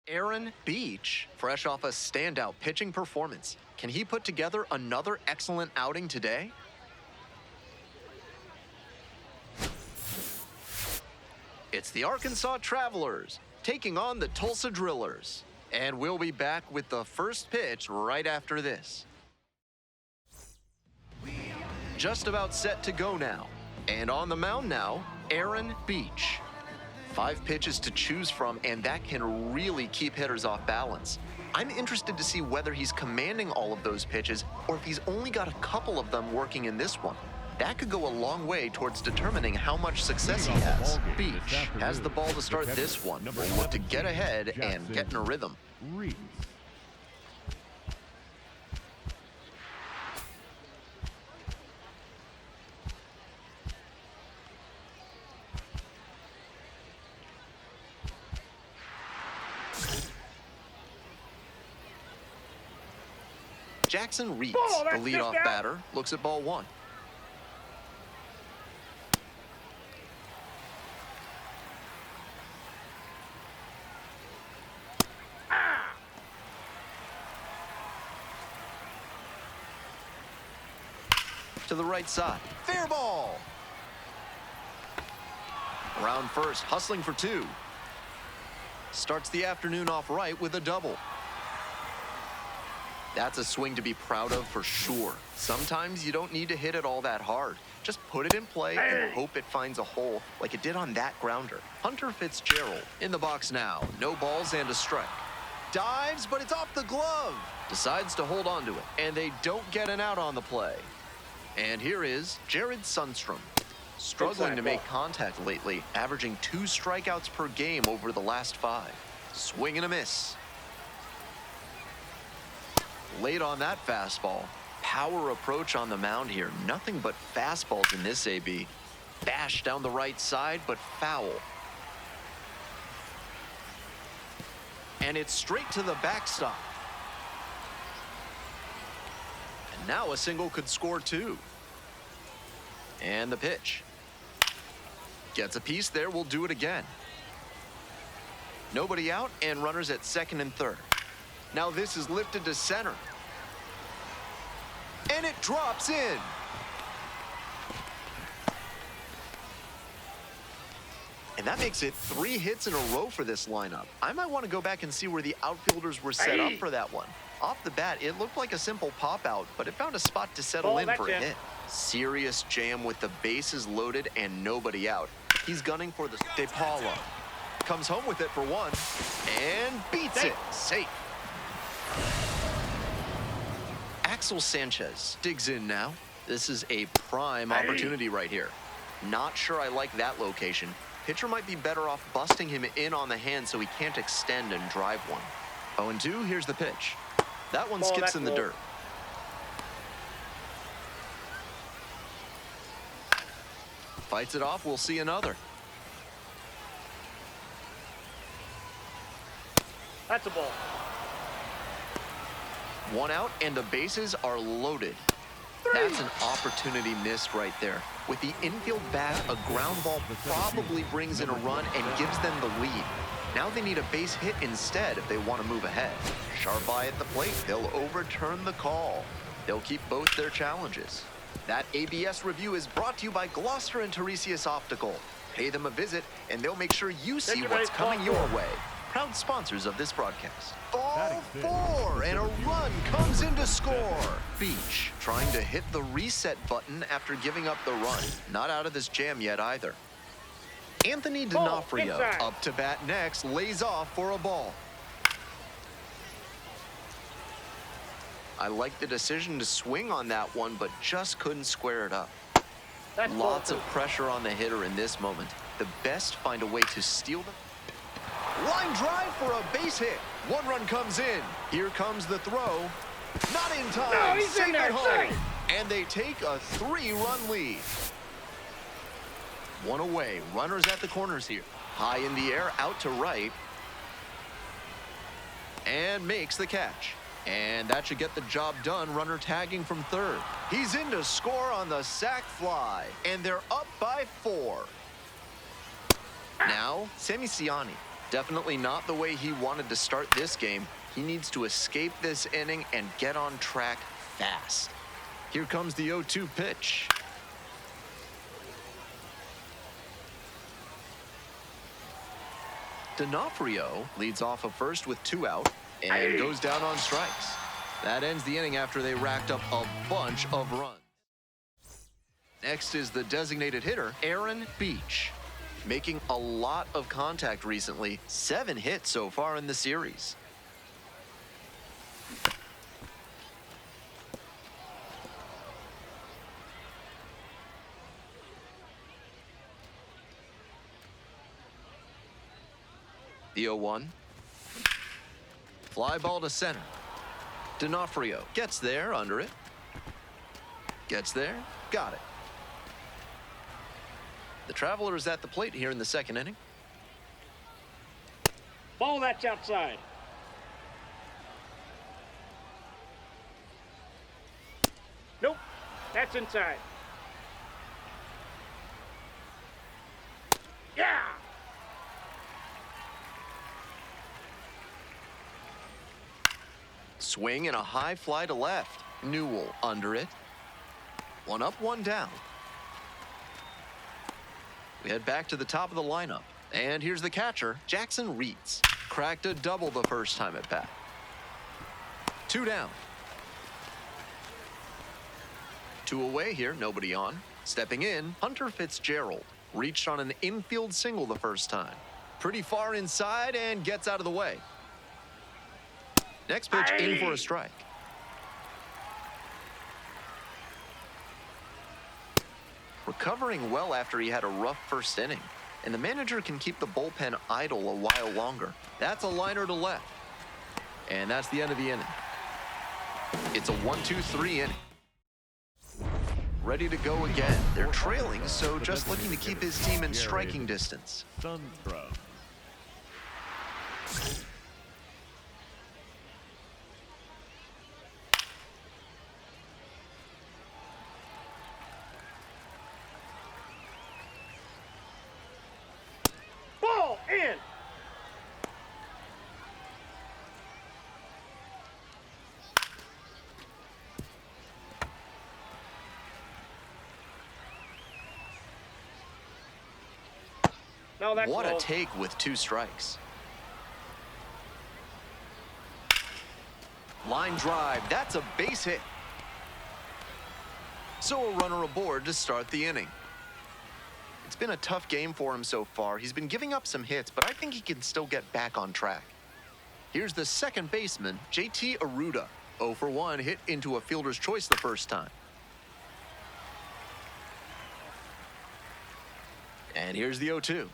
Aaron Beach, fresh off a standout pitching performance. Can he put together another excellent outing today? It's the Arkansas Travelers taking on the Tulsa Drillers. And we'll be back with the first pitch right after this. Just about set to go now. And on the mound now, Aaron Beach. 5 pitches to choose from, and that can really keep hitters off balance. I'm interested to see whether he's commanding all of those pitches or if he's only got a couple of them working in this one. That could go a long way towards determining how much success he has. Beach has the ball to start this one. Will look to get ahead and get in a rhythm. Jackson Reeds, the leadoff batter, looks at ball 1. To the right side. Fair ball. Around first, hustling for 2. Starts the afternoon off right with a double. That's a swing to be proud of for sure. Sometimes you don't need to hit it all that hard. Just put it in play and hope it finds a hole like it did on that grounder. Hunter Fitzgerald in the box now. No balls and a strike. Dives, but it's off the glove. Decides to hold on to it, and they don't get an out on the play. And here is Jared Sundstrom. Struggling to make contact lately, averaging 2 strikeouts per game over the last 5. Swing and a miss. Late on that fastball. Power approach on the mound here. Nothing but fastballs in this AB. Bash down the right side, but foul. And it's straight to the backstop. And now a single could score 2. And the pitch. Gets a piece there, will do it again. Nobody out and runners at second and third. Now this is lifted to center. And it drops in. And that makes it 3 hits in a row for this lineup. I might want to go back and see where the outfielders were set up for that one. Off the bat, it looked like a simple pop out, but it found a spot to settle in for a hit. Serious jam with the bases loaded and nobody out. He's gunning for the DePaula. Comes home with it for 1 and beats it. Safe. Axel Sanchez digs in now. This is a prime opportunity right here. Not sure I like that location. Pitcher might be better off busting him in on the hand so he can't extend and drive one. 0-2, here's the pitch. That one skips in the dirt. Fights it off, we'll see another. That's a ball. 1 out and the bases are loaded. 3. That's an opportunity missed right there. With the infield bat, a ground ball probably brings in a run and gives them the lead. Now they need a base hit instead if they want to move ahead. Sharp eye at the plate, they'll overturn the call. They'll keep both their challenges. That ABS review is brought to you by Gloucester and Tiresias Optical. Pay them a visit and they'll make sure you see what's coming your way. Proud sponsors of this broadcast. Ball 4 and a run comes in to score. Beach trying to hit the reset button after giving up the run. Not out of this jam yet either. Anthony D'Onofrio up to bat next, lays off for a ball. I like the decision to swing on that one, but just couldn't square it up. Lots of pressure on the hitter in this moment. The best find a way to steal them. Line drive for a base hit. 1 run comes in. Here comes the throw. Not in time. No, he's Safe in there. at home. And they take a 3-run lead. 1 away. Runners at the corners here. High in the air, out to right. And makes the catch. And that should get the job done. Runner tagging from third. He's in to score on the sac fly. And they're up by 4. Now, Sammy Siani Definitely not the way he wanted to start this game. He needs to escape this inning and get on track fast. Here comes the 0-2 pitch. D'Onofrio leads off of first with 2 out and goes down on strikes. That ends the inning after they racked up a bunch of runs. Next is the designated hitter, Aaron Beach. Making a lot of contact recently, 7 hits so far in the series. The 0-1. Fly ball to center. D'Onofrio gets there, under it. Gets there, got it. The Travelers at the plate here in the second inning. Ball, that's outside. Nope, that's inside. Yeah! Swing and a high fly to left. Newell under it. 1 up, 1 down. We head back to the top of the lineup. And here's the catcher, Jackson Reitz. Cracked a double the first time at bat. 2 down. 2 away here, nobody on. Stepping in, Hunter Fitzgerald. Reached on an infield single the first time. Pretty far inside and gets out of the way. Next pitch in for a strike. Recovering well after he had a rough first inning. And the manager can keep the bullpen idle a while longer. That's a liner to left. And that's the end of the inning. It's a 1-2-3 inning. Ready to go again. They're trailing, so just looking to keep his team in striking distance. Ball in. No, that's What low. a take with 2 strikes. Line drive, that's a base hit. So a runner aboard to start the inning. It's been a tough game for him so far. He's been giving up some hits, but I think he can still get back on track. Here's the second baseman, JT Aruda. 0 for 1, hit into a fielder's choice the first time. And here's the 0-2.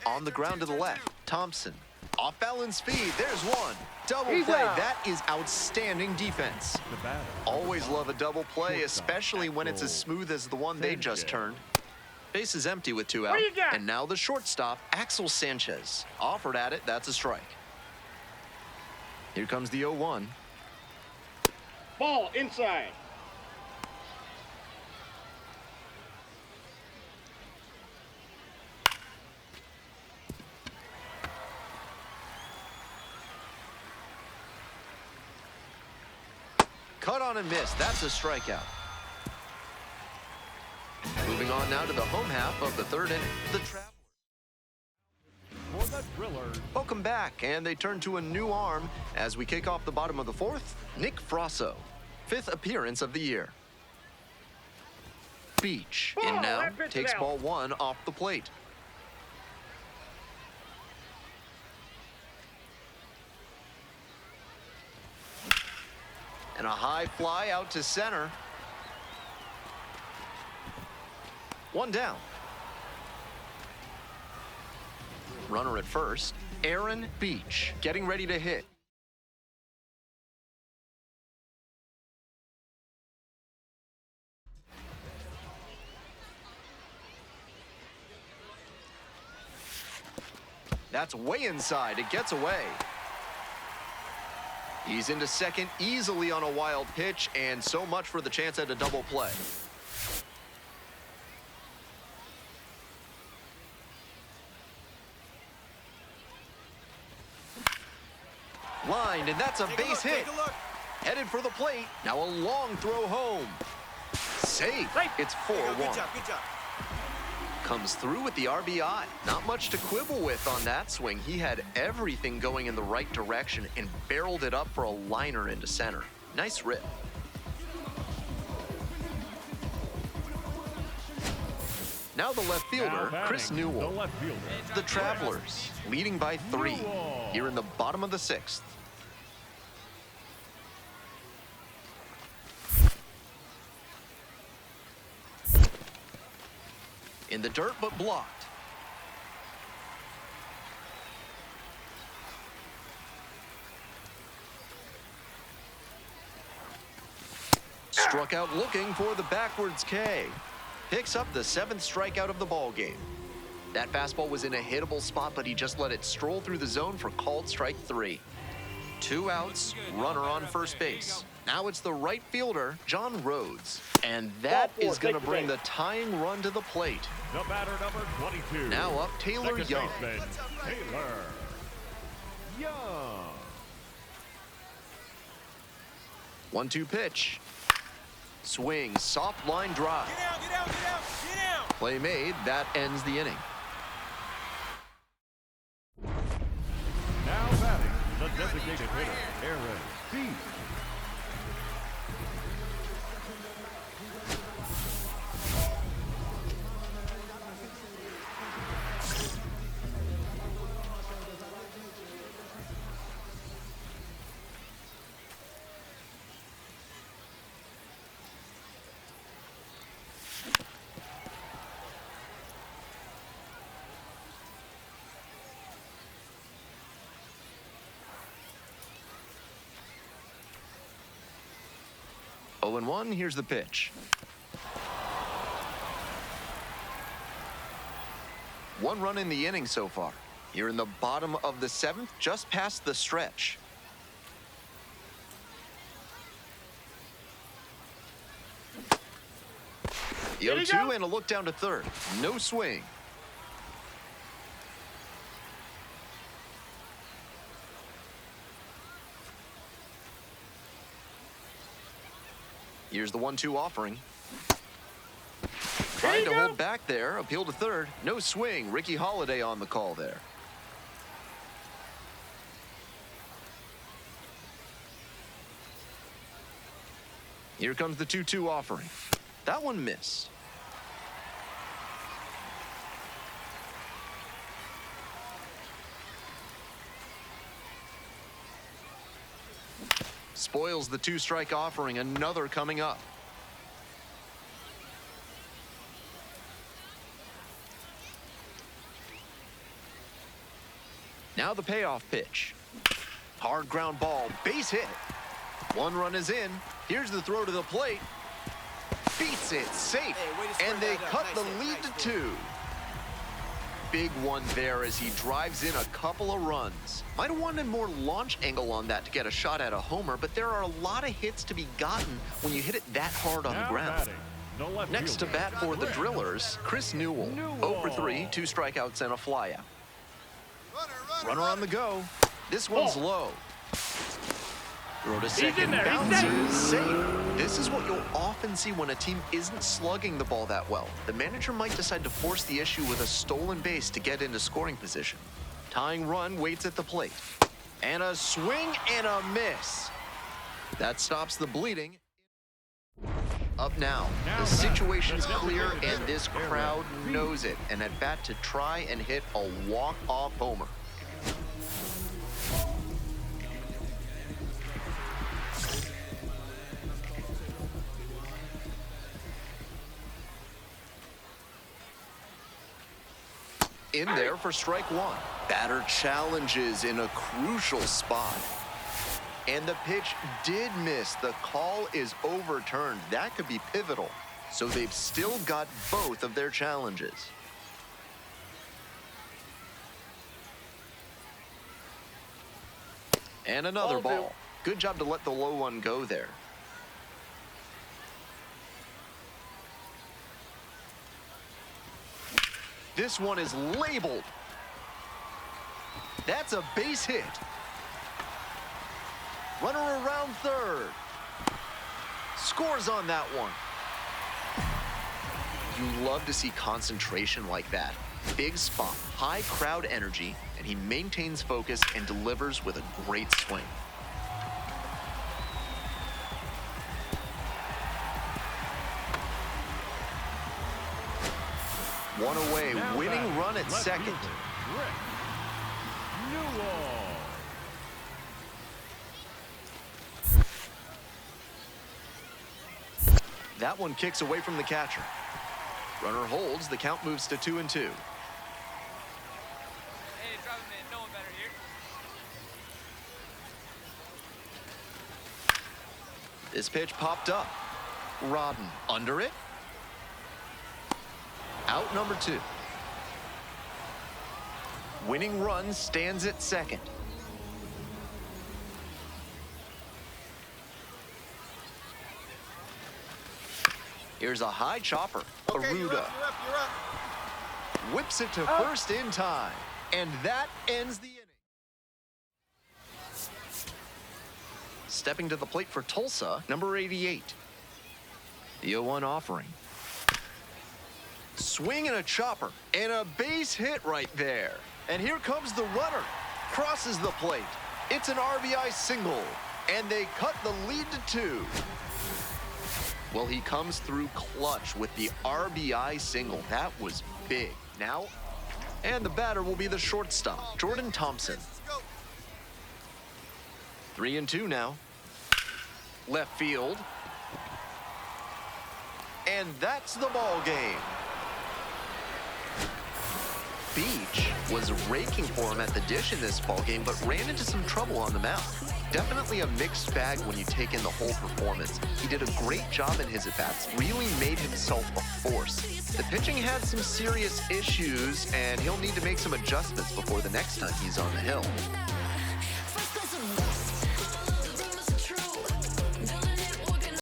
On the ground to the left, Thompson. Off balance speed, there's 1. Double play, that is outstanding defense. Always love a double play, especially when it's as smooth as the one they just turned. Base is empty with 2 out. And now the shortstop, Axel Sanchez. Offered at it, that's a strike. Here comes the 0-1. Ball inside. Cut on and miss, that's a strikeout. Moving on now to the home half of the third inning. The Travelers. Welcome back, and they turn to a new arm as we kick off the bottom of the fourth. Nick Frasso, 5th appearance of the year. Beach in now, takes ball 1 off the plate. And a high fly out to center. 1 down. Runner at first, Aaron Beach, getting ready to hit. That's way inside, it gets away. He's into second easily on a wild pitch, and so much for the chance at a double play. Lined, and that's a base hit. Headed for the plate. Now a long throw home. Safe. It's 4-1. Good job. Comes through with the RBI. Not much to quibble with on that swing. He had everything going in the right direction and barreled it up for a liner into center. Nice rip. Now the left fielder, Chris Newell. The Travelers, leading by 3 here in the bottom of the 6th. In the dirt, but blocked. Struck out looking for the backwards K. Picks up the 7th strikeout of the ball game. That fastball was in a hittable spot, but he just let it stroll through the zone for called strike 3. 2 outs, runner on first base. Now it's the right fielder, John Rhodes. And that is going to bring the tying run to the plate. The batter, number 22. Now up Taylor Young. Taylor Young. 1-2 pitch. Swing, soft line drive. Get out. Play made, that ends the inning. Now batting, the designated hitter, Aaron B. Oh and 1, here's the pitch. 1 run in the inning so far. Here in the bottom of the 7th, just past the stretch. The 0-2 and a look down to third. No swing. Here's the 1-2 offering. Trying to hold back there. Appeal to third. No swing. Ricky Holiday on the call there. Here comes the 2-2 offering. That one missed. Spoils the 2-strike offering. Another coming up. Now the payoff pitch. Hard ground ball, base hit. 1 run is in. Here's the throw to the plate. Beats it, safe. And they cut the lead to 2. Big one there as he drives in a couple of runs. Might have wanted more launch angle on that to get a shot at a homer, but there are a lot of hits to be gotten when you hit it that hard on the ground. Next to bat for the Drillers, Chris Newell. 0 for 3, 2 strikeouts and a flyout. Runner on the go. This one's low. Throw to second, bounces, safe. This is what you'll often see when a team isn't slugging the ball that well. The manager might decide to force the issue with a stolen base to get into scoring position. Tying run waits at the plate. And a swing and a miss. That stops the bleeding. Up now, the situation's clear and this crowd knows it. And at bat to try and hit a walk-off homer. In there for strike 1. Batter challenges in a crucial spot. And the pitch did miss. The call is overturned. That could be pivotal. So they've still got both of their challenges. And another ball. Good job to let the low one go there. This one is labeled. That's a base hit. Runner around third. Scores on that one. You love to see concentration like that. Big spot, high crowd energy, and he maintains focus and delivers with a great swing. One away, Now winning batting, run at left second. fielder, Rick Newell. That one kicks away from the catcher. Runner holds, the count moves to 2-2. Hey, drop him in. No one better here. This pitch popped up. Rodden under it. Out number 2. Winning run stands at second. Here's a high chopper. Okay, Aruda you're up. whips it to first in time. And that ends the inning. Stepping to the plate for Tulsa, number 88. The 0-1 offering. Swing and a chopper, and a base hit right there. And here comes the runner. Crosses the plate. It's an RBI single, and they cut the lead to 2. Well, he comes through clutch with the RBI single. That was big. Now, and the batter will be the shortstop, Jordan Thompson. 3-2 now. Left field. And that's the ball game. Beach was raking for him at the dish in this ballgame, but ran into some trouble on the mound. Definitely a mixed bag when you take in the whole performance. He did a great job in his at-bats, really made himself a force. The pitching had some serious issues, and he'll need to make some adjustments before the next time he's on the hill.